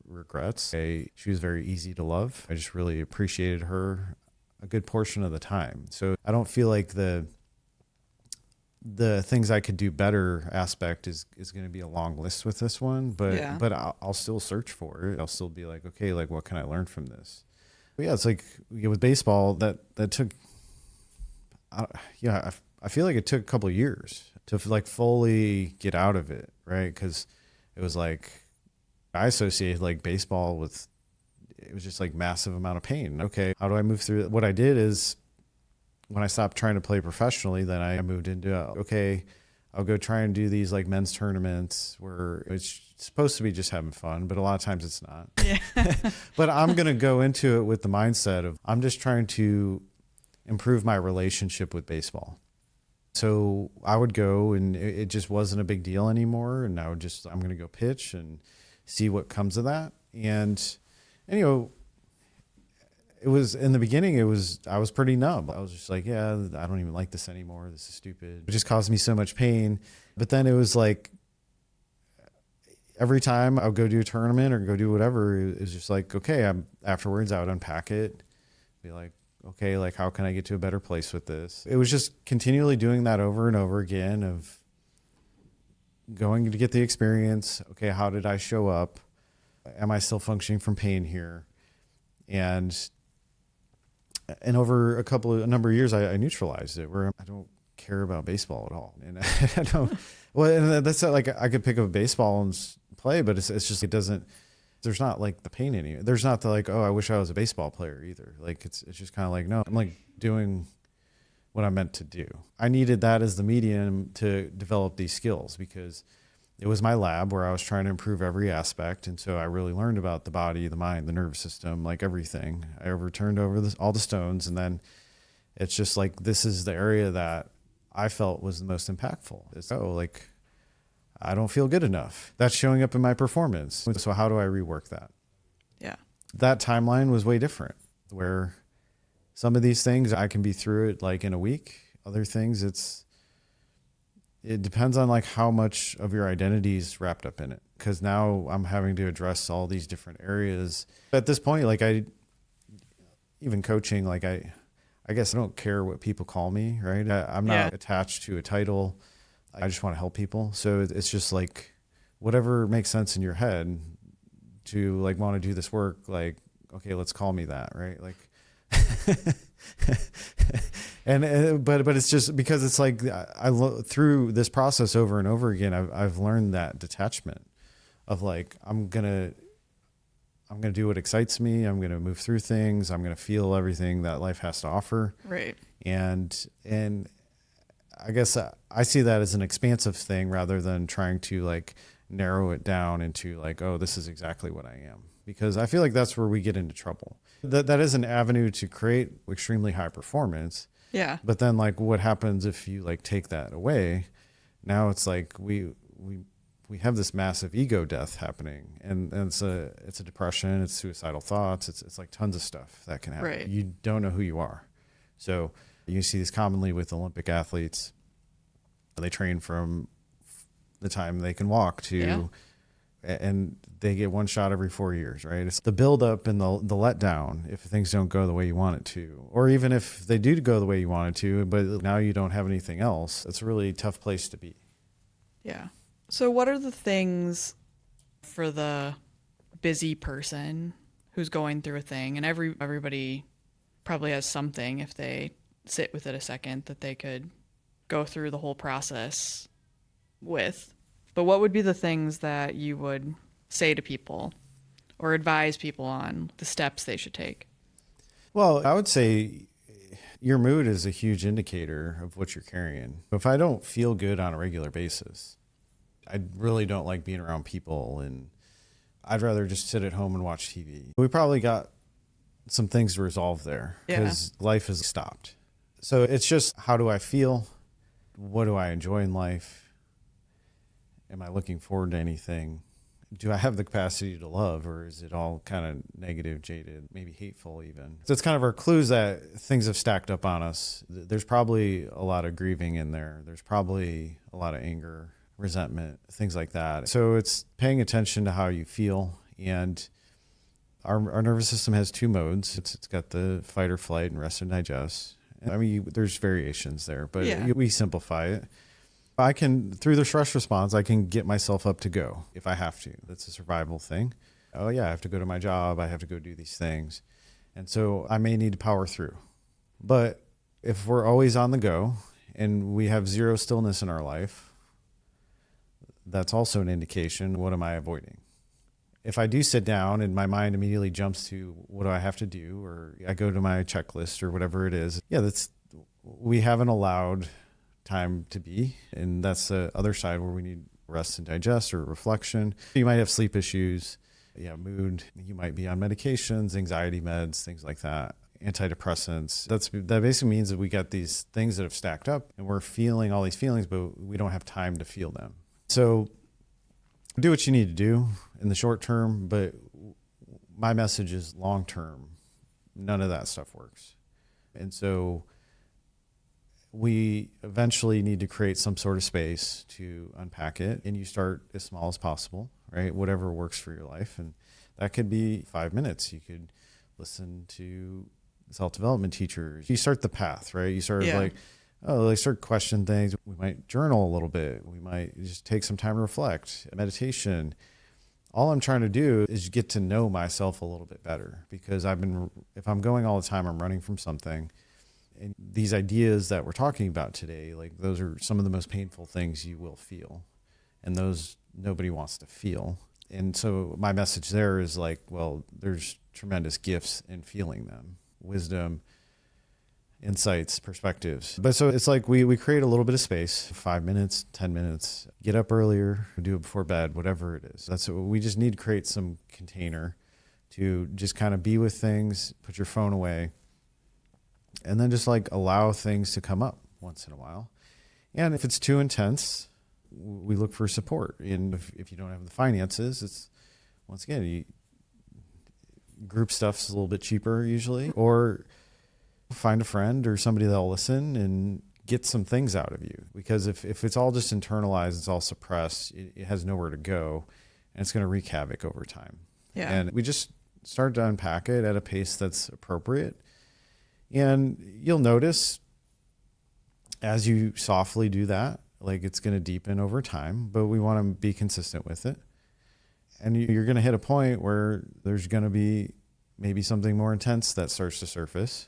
regrets. She was very easy to love. I just really appreciated her a good portion of the time. So I don't feel like the things I could do better aspect is going to be a long list with this one, but I'll still search for it. I'll still be like, okay, like what can I learn from this? But yeah, it's like with baseball that took, I feel like it took a couple of years to like fully get out of it. Right. Cause it was like, I associated like baseball with, it was just like massive amount of pain. Okay. How do I move through it? What I did is, when I stopped trying to play professionally, then I moved into, I'll go try and do these like men's tournaments where it's supposed to be just having fun, but a lot of times it's not. Yeah. But I'm going to go into it with the mindset of I'm just trying to improve my relationship with baseball. So I would go and it just wasn't a big deal anymore. And I'm going to go pitch and see what comes of that. And it was in the beginning, I was pretty numb. I was just like, yeah, I don't even like this anymore. This is stupid. It just caused me so much pain. But then it was like, every time I would go do a tournament or go do whatever, it was just like, okay, afterwards I would unpack it, be like, okay, like how can I get to a better place with this? It was just continually doing that over and over again of going to get the experience. Okay, how did I show up? Am I still functioning from pain here? And over a number of years, I neutralized it where I don't care about baseball at all. And I don't, well, and that's not like I could pick up a baseball and play, but it's just, there's not like the pain in you. There's not the like, oh, I wish I was a baseball player either. Like, it's just kind of like, no, I'm like doing what I'm meant to do. I needed that as the medium to develop these skills because it was my lab where I was trying to improve every aspect. And so I really learned about the body, the mind, the nervous system, like everything. I turned over all the stones. And then it's just like, this is the area that I felt was the most impactful. It's, like, I don't feel good enough. That's showing up in my performance. So how do I rework that? Yeah. That timeline was way different where some of these things I can be through it like in a week. Other things it depends on like how much of your identity is wrapped up in it. Cause now I'm having to address all these different areas. At this point, like even coaching, like I guess I don't care what people call me, right? I'm not attached to a title. I just want to help people. So it's just like whatever makes sense in your head to like want to do this work. Like, okay, let's call me that. Right. Like, but it's just because it's like through this process over and over again, I've learned that detachment of like, I'm going to do what excites me. I'm going to move through things. I'm going to feel everything that life has to offer. Right. And I guess I see that as an expansive thing rather than trying to like narrow it down into like, oh, this is exactly what I am. Because I feel like that's where we get into trouble. That is an avenue to create extremely high performance. Yeah. But then like what happens if you like take that away? Now it's like we have this massive ego death happening and it's a depression, it's suicidal thoughts, it's like tons of stuff that can happen. Right. You don't know who you are. So you see this commonly with Olympic athletes. They train from the time they can walk to, and they get one shot every 4 years, right? It's the buildup and the letdown if things don't go the way you want it to, or even if they do go the way you want it to, but now you don't have anything else. It's a really tough place to be. Yeah. So what are the things for the busy person who's going through a thing, and everybody probably has something if they sit with it a second that they could go through the whole process with. But what would be the things that you would say to people or advise people on the steps they should take? Well, I would say your mood is a huge indicator of what you're carrying. If I don't feel good on a regular basis, I really don't like being around people, and I'd rather just sit at home and watch TV. We probably got some things to resolve there because life has stopped. So it's just, how do I feel? What do I enjoy in life? Am I looking forward to anything? Do I have the capacity to love, or is it all kind of negative, jaded, maybe hateful even? So it's kind of our clues that things have stacked up on us. There's probably a lot of grieving in there. There's probably a lot of anger, resentment, things like that. So it's paying attention to how you feel. And our nervous system has two modes. It's got the fight or flight and rest and digest. I mean, there's variations there, but we simplify it. I can, through the stress response, I can get myself up to go if I have to. That's a survival thing. Oh yeah, I have to go to my job. I have to go do these things. And so I may need to power through. But if we're always on the go and we have zero stillness in our life, that's also an indication, what am I avoiding? If I do sit down and my mind immediately jumps to what do I have to do, or I go to my checklist or whatever it is, we haven't allowed time to be. And that's the other side where we need rest and digest or reflection. You might have sleep issues, mood. You might be on medications, anxiety meds, things like that, antidepressants. That basically means that we got these things that have stacked up and we're feeling all these feelings, but we don't have time to feel them. So do what you need to do in the short term, but my message is long term. None of that stuff works. And so we eventually need to create some sort of space to unpack it, and you start as small as possible, right? Whatever works for your life. And that could be 5 minutes. You could listen to self-development teachers. You start the path, right? You start start questioning things. We might journal a little bit. We might just take some time to reflect, meditation. All I'm trying to do is get to know myself a little bit better, because if I'm going all the time, I'm running from something. And these ideas that we're talking about today, like, those are some of the most painful things you will feel. And those nobody wants to feel. And so my message there is like, well, there's tremendous gifts in feeling them. Wisdom, insights, perspectives. But so it's like we create a little bit of space, 5 minutes, 10 minutes, get up earlier, do it before bed, whatever it is. That's what we just need to create, some container to just kind of be with things, put your phone away, and then just like allow things to come up once in a while. And if it's too intense, we look for support. And if you don't have the finances, it's, once again, group stuff's a little bit cheaper usually, or find a friend or somebody that'll listen and get some things out of you. Because if it's all just internalized, it's all suppressed, it has nowhere to go, and it's going to wreak havoc over time. Yeah. And we just start to unpack it at a pace that's appropriate. And you'll notice as you softly do that, like, it's going to deepen over time, but we want to be consistent with it. And you're going to hit a point where there's going to be maybe something more intense that starts to surface.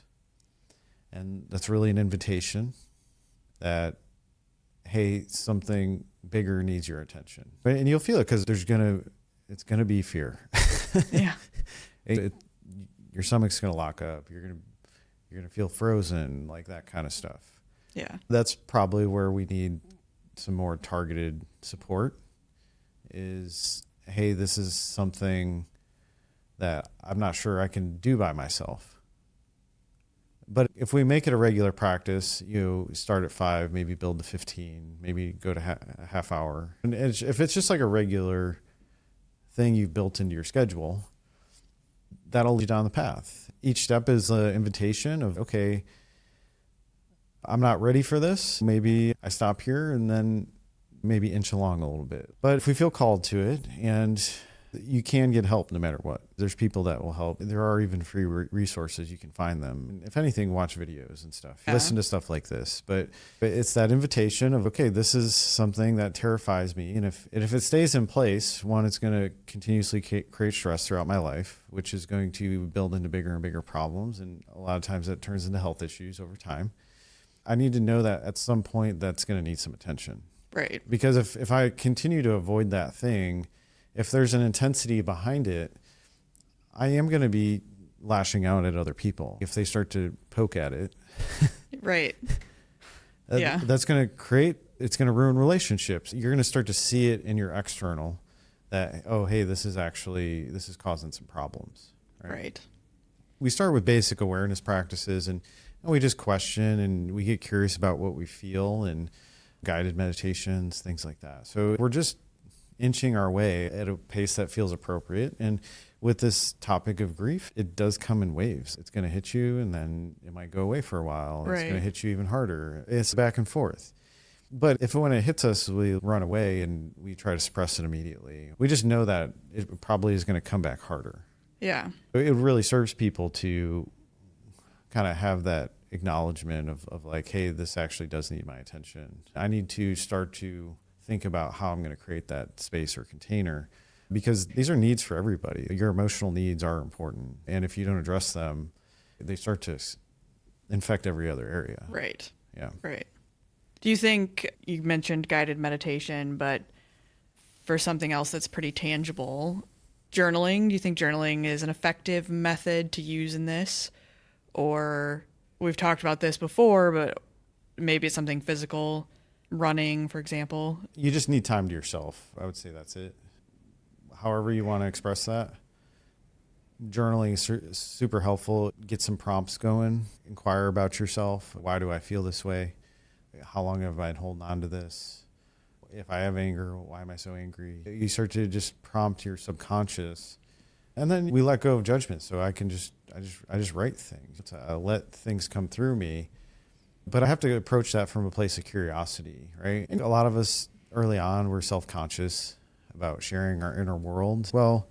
And that's really an invitation that, hey, something bigger needs your attention. And you'll feel it, because it's going to be fear. Yeah. Your stomach's going to lock up. You're going to feel frozen, like that kind of stuff. Yeah. That's probably where we need some more targeted support is, hey, this is something that I'm not sure I can do by myself. But if we make it a regular practice, start at 5, maybe build to 15, maybe go to a half hour. And if it's just like a regular thing you've built into your schedule, that'll lead you down the path. Each step is an invitation of, okay, I'm not ready for this. Maybe I stop here and then maybe inch along a little bit. But if we feel called to it, and you can get help no matter what. There's people that will help. There are even free resources. You can find them. If anything, watch videos and stuff. Yeah. Listen to stuff like this. But it's that invitation of, okay, this is something that terrifies me. And if it stays in place, one, it's going to continuously create stress throughout my life, which is going to build into bigger and bigger problems. And a lot of times that turns into health issues over time. I need to know that at some point that's going to need some attention. Right. Because if I continue to avoid that thing, if there's an intensity behind it, I am going to be lashing out at other people. If they start to poke at it, right. Yeah. That's going to it's going to ruin relationships. You're going to start to see it in your external that, oh, hey, this is causing some problems. Right. We start with basic awareness practices and we just question and we get curious about what we feel and guided meditations, things like that. So we're just inching our way at a pace that feels appropriate. And with this topic of grief, it does come in waves. It's going to hit you and then it might go away for a while. It's going to hit you even harder. It's back and forth. But when it hits us, we run away and we try to suppress it immediately. We just know that it probably is going to come back harder. Yeah. It really serves people to kind of have that acknowledgement of like, hey, this actually does need my attention. I need to start to think about how I'm going to create that space or container, because these are needs for everybody. Your emotional needs are important. And if you don't address them, they start to infect every other area. Right. Yeah. Right. Do you think, you mentioned guided meditation, but for something else that's pretty tangible, journaling, do you think journaling is an effective method to use in this? Or we've talked about this before, but maybe it's something physical, running, for example. You just need time to yourself. I would say that's it. However you want to express that. Journaling is super helpful. Get some prompts going. Inquire about yourself. Why do I feel this way? How long have I been holding on to this? If I have anger, why am I so angry? You start to just prompt your subconscious. And then we let go of judgment. So I just write things. I let things come through me. But I have to approach that from a place of curiosity, right? And a lot of us early on, we're self-conscious about sharing our inner world. Well,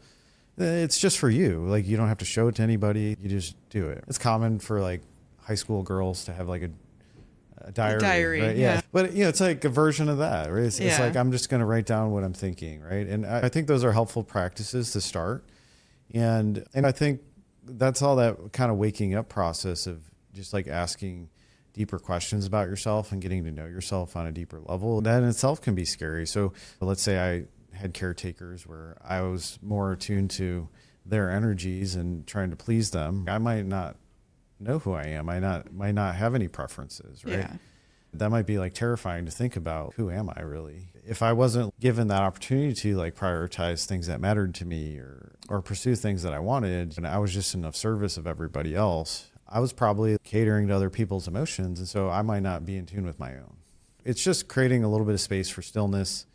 it's just for you. Like, you don't have to show it to anybody. You just do it. It's common for like high school girls to have like a diary, right? Yeah. But it's like a version of that, right? It's like, I'm just going to write down what I'm thinking, right? And I think those are helpful practices to start. And I think that's all that kind of waking up process of just like asking deeper questions about yourself and getting to know yourself on a deeper level. That in itself can be scary. So let's say I had caretakers where I was more attuned to their energies and trying to please them. I might not know who I am. I might not have any preferences, right? Yeah. That might be like terrifying to think about. Who am I really? If I wasn't given that opportunity to like prioritize things that mattered to me or pursue things that I wanted, and I was just in the service of everybody else, I was probably catering to other people's emotions. And so I might not be in tune with my own. It's just creating a little bit of space for stillness.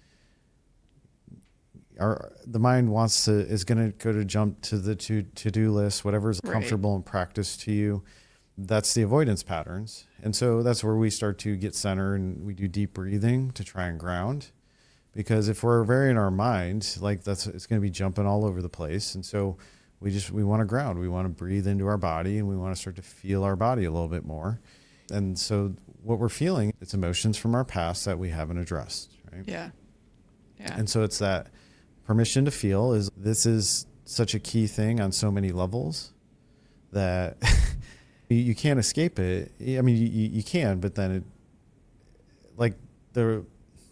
The mind is going to jump to the to-do list, whatever is comfortable and practice to you. That's the avoidance patterns. And so that's where we start to get centered and we do deep breathing to try and ground. Because if we're very in our mind, like it's going to be jumping all over the place. And so we want to ground. We want to breathe into our body and we want to start to feel our body a little bit more. And so what we're feeling, it's emotions from our past that we haven't addressed, right? Yeah. Yeah. And so it's that permission to feel this is such a key thing on so many levels that you can't escape it. I mean, you can, but then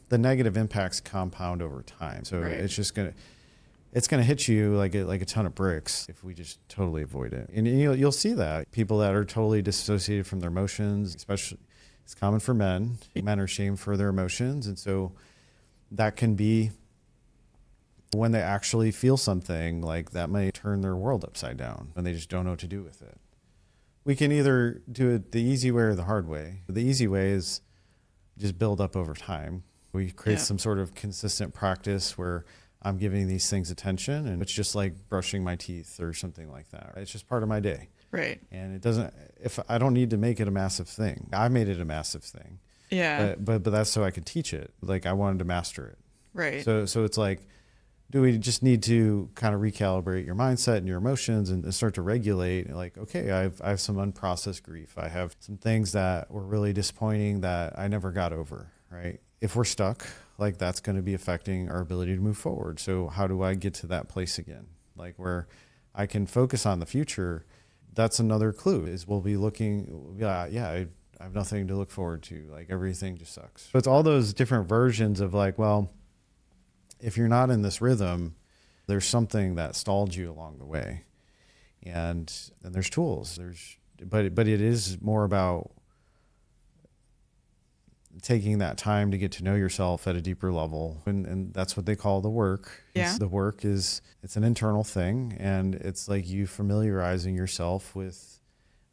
the negative impacts compound over time. So it's just it's going to hit you like a ton of bricks if we just totally avoid it. And you'll see that people that are totally dissociated from their emotions, especially it's common for men. Men are shamed for their emotions. And so that can be when they actually feel something like that may turn their world upside down and they just don't know what to do with it. We can either do it the easy way or the hard way. The easy way is just build up over time. We create some sort of consistent practice where I'm giving these things attention, and it's just like brushing my teeth or something like that. It's just part of my day. Right. And if I don't need to make it a massive thing. I made it a massive thing. Yeah. But that's so I could teach it. Like I wanted to master it. Right. So it's like, do we just need to kind of recalibrate your mindset and your emotions and start to regulate? Like, okay, I have some unprocessed grief. I have some things that were really disappointing that I never got over, right? If we're stuck, like that's going to be affecting our ability to move forward. So how do I get to that place again? Like where I can focus on the future. That's another clue is we'll be looking, I have nothing to look forward to. Like everything just sucks. So it's all those different versions of like, well, if you're not in this rhythm, there's something that stalled you along the way. And then there's tools. But it is more about taking that time to get to know yourself at a deeper level. And that's what they call the work. Yeah. The work it's an internal thing. And it's like you familiarizing yourself with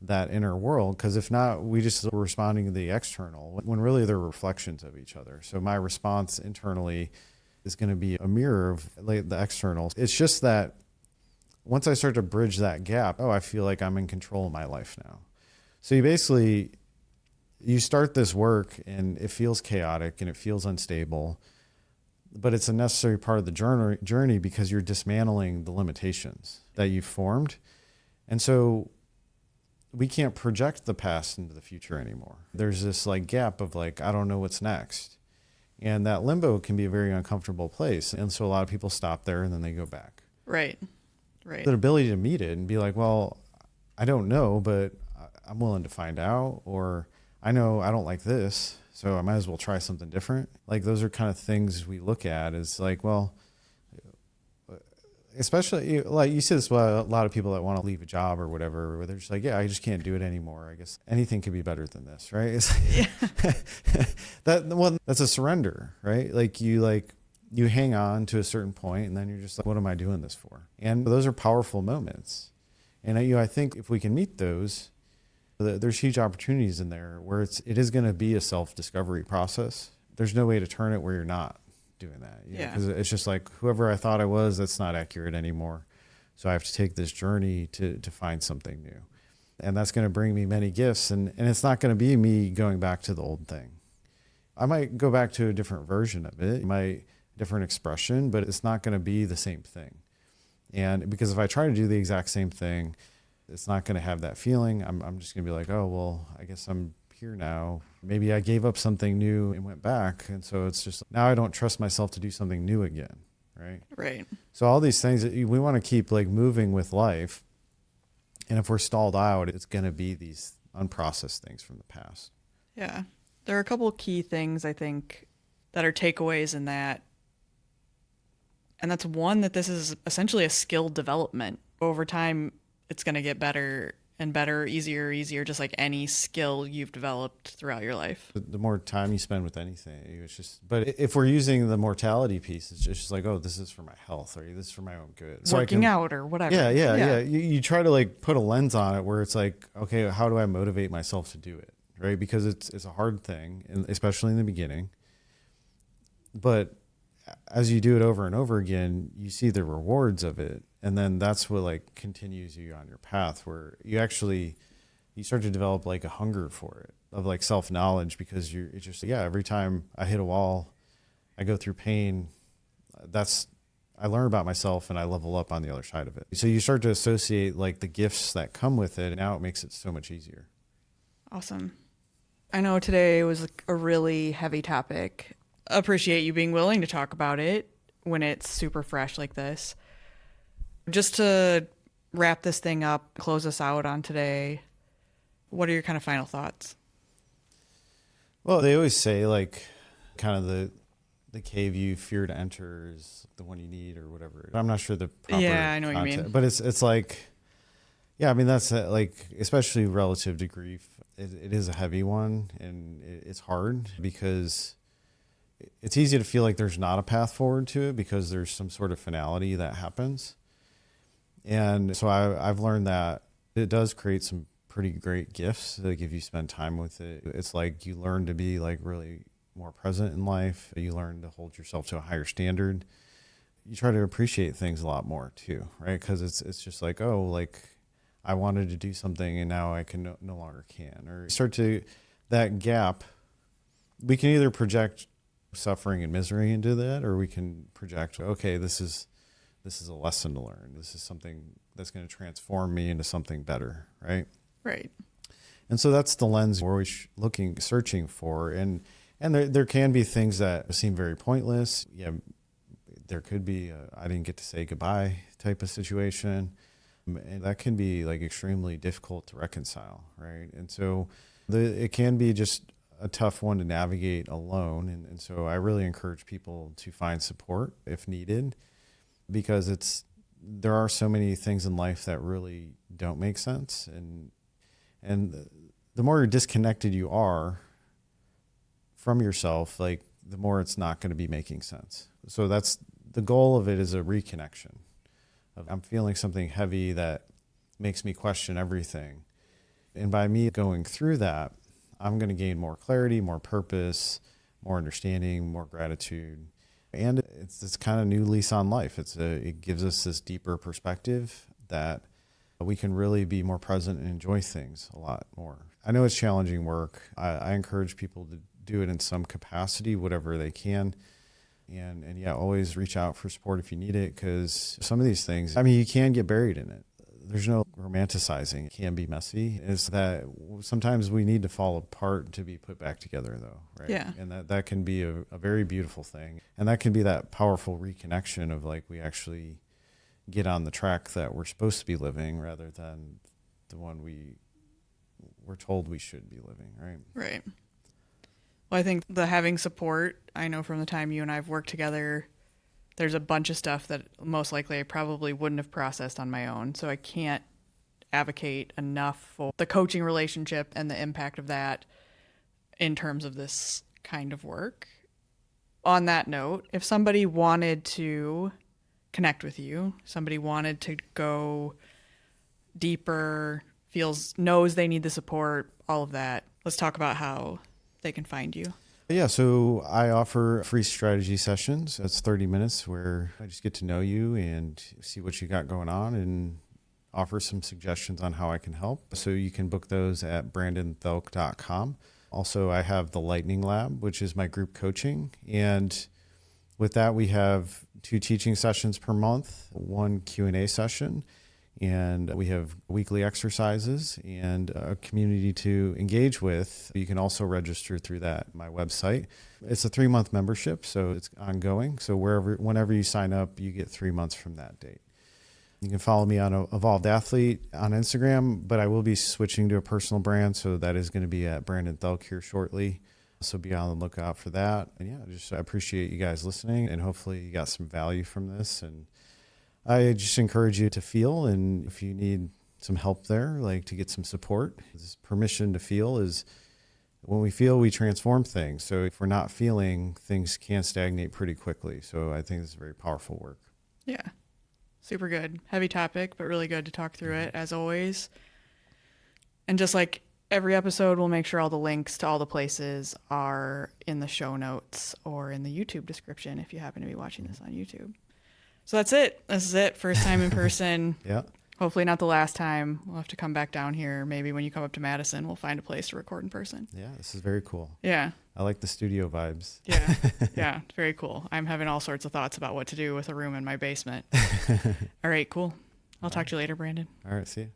that inner world. Because if not, we're responding to the external when really they're reflections of each other. So my response internally is going to be a mirror of the external. It's just that once I start to bridge that gap, I feel like I'm in control of my life now. So you start this work and it feels chaotic and it feels unstable, but it's a necessary part of the journey because you're dismantling the limitations that you've formed. And so we can't project the past into the future anymore. There's this like gap of like, I don't know what's next. And that limbo can be a very uncomfortable place. And so a lot of people stop there and then they go back. Right. Right. The ability to meet it and be like, well, I don't know, but I'm willing to find out, or I know I don't like this, so I might as well try something different. Like those are kind of things we look at as like, well, especially like you see this with a lot of people that want to leave a job or whatever, where they're just like, yeah, I just can't do it anymore. I guess anything could be better than this, right? It's that's a surrender, right? Like you hang on to a certain point and then you're just like, what am I doing this for? And those are powerful moments. And I think if we can meet those, there's huge opportunities in there where it is going to be a self-discovery process. There's no way to turn it where you're not doing that. Because it's just like, whoever I thought I was, that's not accurate anymore. So I have to take this journey to find something new. And that's going to bring me many gifts. And it's not going to be me going back to the old thing. I might go back to a different version of it. Different expression, but it's not going to be the same thing. And because if I try to do the exact same thing, it's not going to have that feeling. I'm just going to be like, oh, well, I guess I'm here now. Maybe I gave up something new and went back. And so it's just now I don't trust myself to do something new again. Right. Right. So all these things that we want to keep like moving with life. And if we're stalled out, it's going to be these unprocessed things from the past. Yeah. There are a couple of key things I think that are takeaways in that. And that's one, that this is essentially a skill development. Over time, it's going to get better and better, easier, just like any skill you've developed throughout your life. The more time you spend with anything, it's just, but if we're using the mortality piece, it's just like, oh, this is for my health, or this is for my own good. So Working out or whatever. Yeah. You try to like put a lens on it where it's like, okay, how do I motivate myself to do it? Right. Because it's a hard thing, and especially in the beginning. But as you do it over and over again, you see the rewards of it. And then that's what like continues you on your path, where you start to develop like a hunger for it, of like self-knowledge, because it's just, every time I hit a wall, I go through pain, I learn about myself and I level up on the other side of it. So you start to associate like the gifts that come with it, and now it makes it so much easier. Awesome. I know today was a really heavy topic. Appreciate you being willing to talk about it when it's super fresh like this. Just to wrap this thing up, close us out on today, what are your kind of final thoughts? Well, they always say like kind of the cave you fear to enter is the one you need, or whatever. I'm not sure the proper I know what you mean. But it's like, I mean, that's like, especially relative to grief, it is a heavy one, and it's hard because it's easy to feel like there's not a path forward to it because there's some sort of finality that happens. And so I've learned that it does create some pretty great gifts. Like if you spend time with it, it's like you learn to be like really more present in life. You learn to hold yourself to a higher standard. You try to appreciate things a lot more too, right? Because it's just like, oh, like I wanted to do something and now I can no longer can. Or start to, that gap, we can either project suffering and misery into that, or we can project, okay, this is a lesson to learn. This is something that's going to transform me into something better, right? Right. And so that's the lens we're always searching for. And there can be things that seem very pointless. Yeah, there could be I didn't get to say goodbye type of situation. And that can be like extremely difficult to reconcile, right? And so it can be just a tough one to navigate alone. And so I really encourage people to find support if needed, because there are so many things in life that really don't make sense. And the more disconnected you are from yourself, like the more it's not going to be making sense. So that's the goal of it, is a reconnection. I'm feeling something heavy that makes me question everything. And by me going through that, I'm going to gain more clarity, more purpose, more understanding, more gratitude. And it's this kind of new lease on life. It gives us this deeper perspective that we can really be more present and enjoy things a lot more. I know it's challenging work. I encourage people to do it in some capacity, whatever they can. And yeah, always reach out for support if you need it, because some of these things, I mean, you can get buried in it. There's no romanticizing. It can be messy. It's that sometimes we need to fall apart to be put back together, though, right? Yeah. And that can be a very beautiful thing. And that can be that powerful reconnection of like we actually get on the track that we're supposed to be living rather than the one we're told we should be living, right? Right. Well, I think the having support, I know from the time you and I have worked together, there's a bunch of stuff that most likely I probably wouldn't have processed on my own. So I can't advocate enough for the coaching relationship and the impact of that in terms of this kind of work. On that note, if somebody wanted to connect with you, somebody wanted to go deeper, knows they need the support, all of that, let's talk about how they can find you. Yeah, so I offer free strategy sessions. It's 30 minutes where I just get to know you and see what you got going on and offer some suggestions on how I can help. So you can book those at brandonthielk.com. Also, I have the Lightning Lab, which is my group coaching. And with that, we have 2 teaching sessions per month, 1 Q&A session, and we have weekly exercises and a community to engage with. You can also register through my website. It's a 3-month membership, so it's ongoing. So whenever you sign up, you get 3 months from that date. You can follow me on Evolved Athlete on Instagram, but I will be switching to a personal brand, so that is going to be at Brandon Thielk here shortly. So be on the lookout for that. And yeah, I appreciate you guys listening, and hopefully you got some value from this. And I just encourage you to feel, and if you need some help there, like to get some support, this permission to feel is when we feel, we transform things. So if we're not feeling, things can stagnate pretty quickly. So I think this is very powerful work. Yeah. Super good. Heavy topic, but really good to talk through it as always. And just like every episode, we'll make sure all the links to all the places are in the show notes or in the YouTube description if you happen to be watching this on YouTube. So that's it. This is it. First time in person. Yeah. Hopefully not the last time. We'll have to come back down here. Maybe when you come up to Madison, we'll find a place to record in person. Yeah, this is very cool. Yeah. I like the studio vibes. Yeah. Yeah. Very cool. I'm having all sorts of thoughts about what to do with a room in my basement. All right, cool. I'll talk to you later, Brandon. All right, see you.